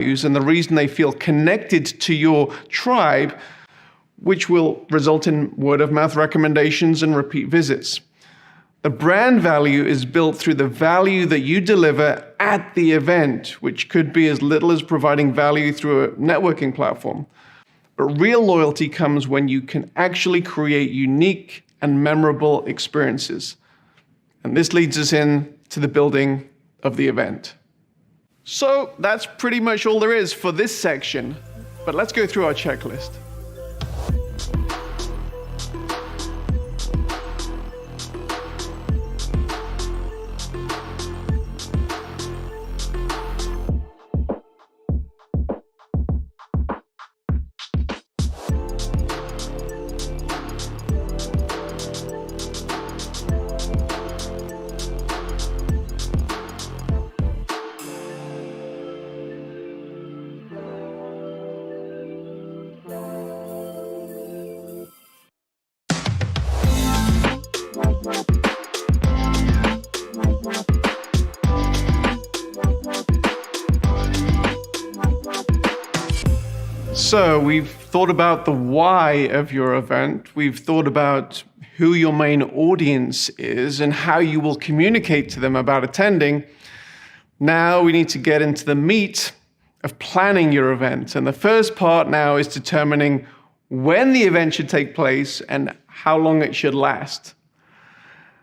and the reason they feel connected to your tribe, which will result in word-of-mouth recommendations and repeat visits. The brand value is built through the value that you deliver at the event, which could be as little as providing value through a networking platform. But real loyalty comes when you can actually create unique and memorable experiences. And this leads us into the building of the event. So that's pretty much all there is for this section, but let's go through our checklist. So we've thought about the why of your event. We've thought about who your main audience is and how you will communicate to them about attending. Now we need to get into the meat of planning your event. And the first part now is determining when the event should take place and how long it should last.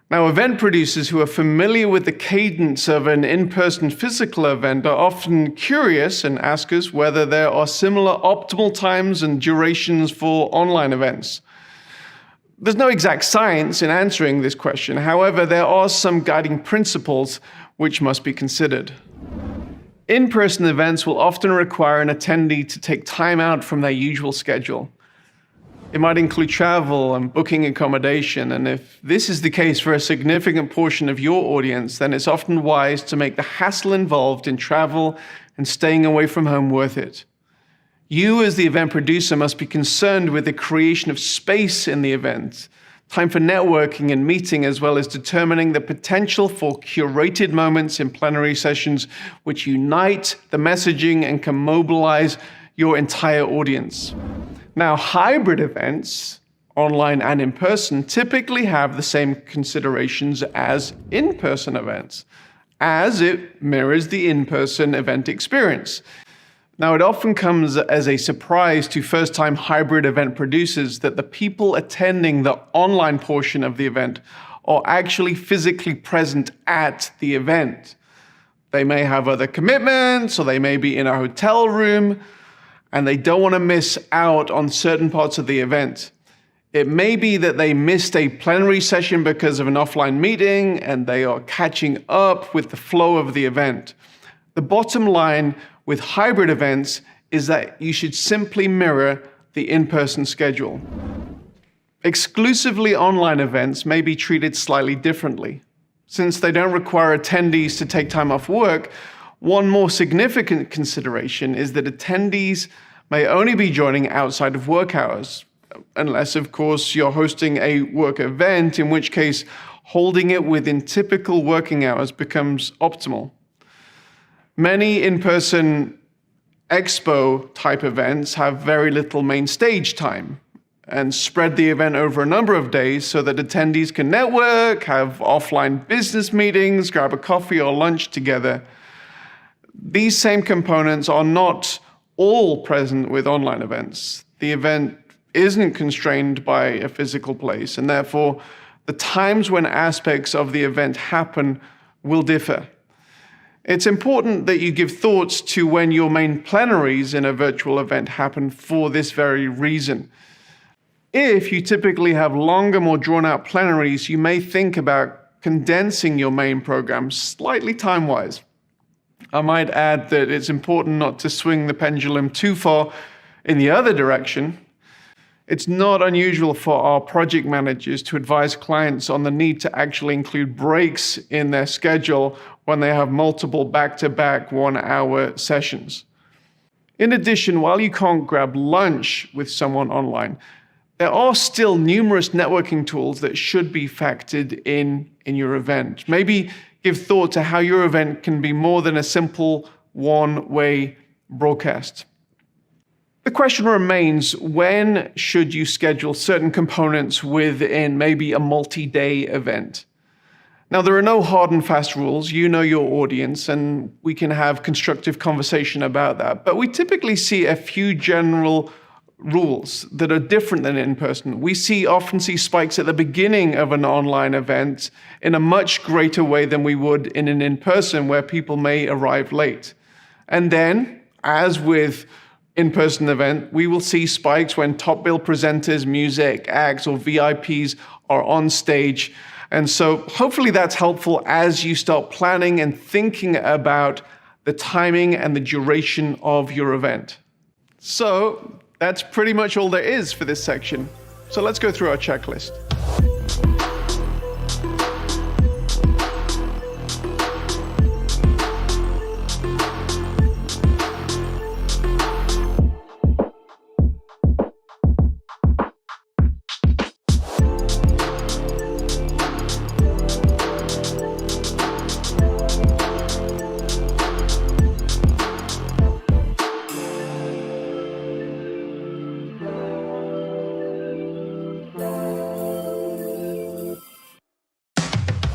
Now, event producers who are familiar with the cadence of an in-person physical event are often curious and ask us whether there are similar optimal times and durations for online events. There's no exact science in answering this question. However, there are some guiding principles which must be considered. In-person events will often require an attendee to take time out from their usual schedule. It might include travel and booking accommodation, and if this is the case for a significant portion of your audience, then it's often wise to make the hassle involved in travel and staying away from home worth it. You, as the event producer, must be concerned with the creation of space in the event, time for networking and meeting, as well as determining the potential for curated moments in plenary sessions which unite the messaging and can mobilize your entire audience. Now, hybrid events, online and in person, typically have the same considerations as in-person events, as it mirrors the in-person event experience. Now, it often comes as a surprise to first-time hybrid event producers that the people attending the online portion of the event are actually physically present at the event. They may have other commitments, or they may be in a hotel room, and they don't want to miss out on certain parts of the event. It may be that they missed a plenary session because of an offline meeting, and they are catching up with the flow of the event. The bottom line with hybrid events is that you should simply mirror the in-person schedule. Exclusively online events may be treated slightly differently. Since they don't require attendees to take time off work, one more significant consideration is that attendees may only be joining outside of work hours, unless, of course, you're hosting a work event, in which case holding it within typical working hours becomes optimal. Many in-person expo-type events have very little main stage time and spread the event over a number of days so that attendees can network, have offline business meetings, grab a coffee or lunch together. These same components are not all present with online events. The event isn't constrained by a physical place, and therefore the times when aspects of the event happen will differ. It's important that you give thoughts to when your main plenaries in a virtual event happen for this very reason. If you typically have longer, more drawn-out plenaries, you may think about condensing your main program slightly time-wise. I might add that it's important not to swing the pendulum too far in the other direction. It's not unusual for our project managers to advise clients on the need to actually include breaks in their schedule when they have multiple back-to-back one-hour sessions. In addition, while you can't grab lunch with someone online, there are still numerous networking tools that should be factored in your event. Maybe give thought to how your event can be more than a simple one-way broadcast. The question remains, when should you schedule certain components within maybe a multi-day event? Now, there are no hard and fast rules. You know your audience, and we can have constructive conversation about that. But we typically see a few general rules that are different than in person. We often see spikes at the beginning of an online event in a much greater way than we would in an in-person where people may arrive late. And then, as with in-person event, we will see spikes when top bill presenters, music acts, or VIPs are on stage. And so hopefully that's helpful as you start planning and thinking about the timing and the duration of your event. So that's pretty much all there is for this section. So let's go through our checklist.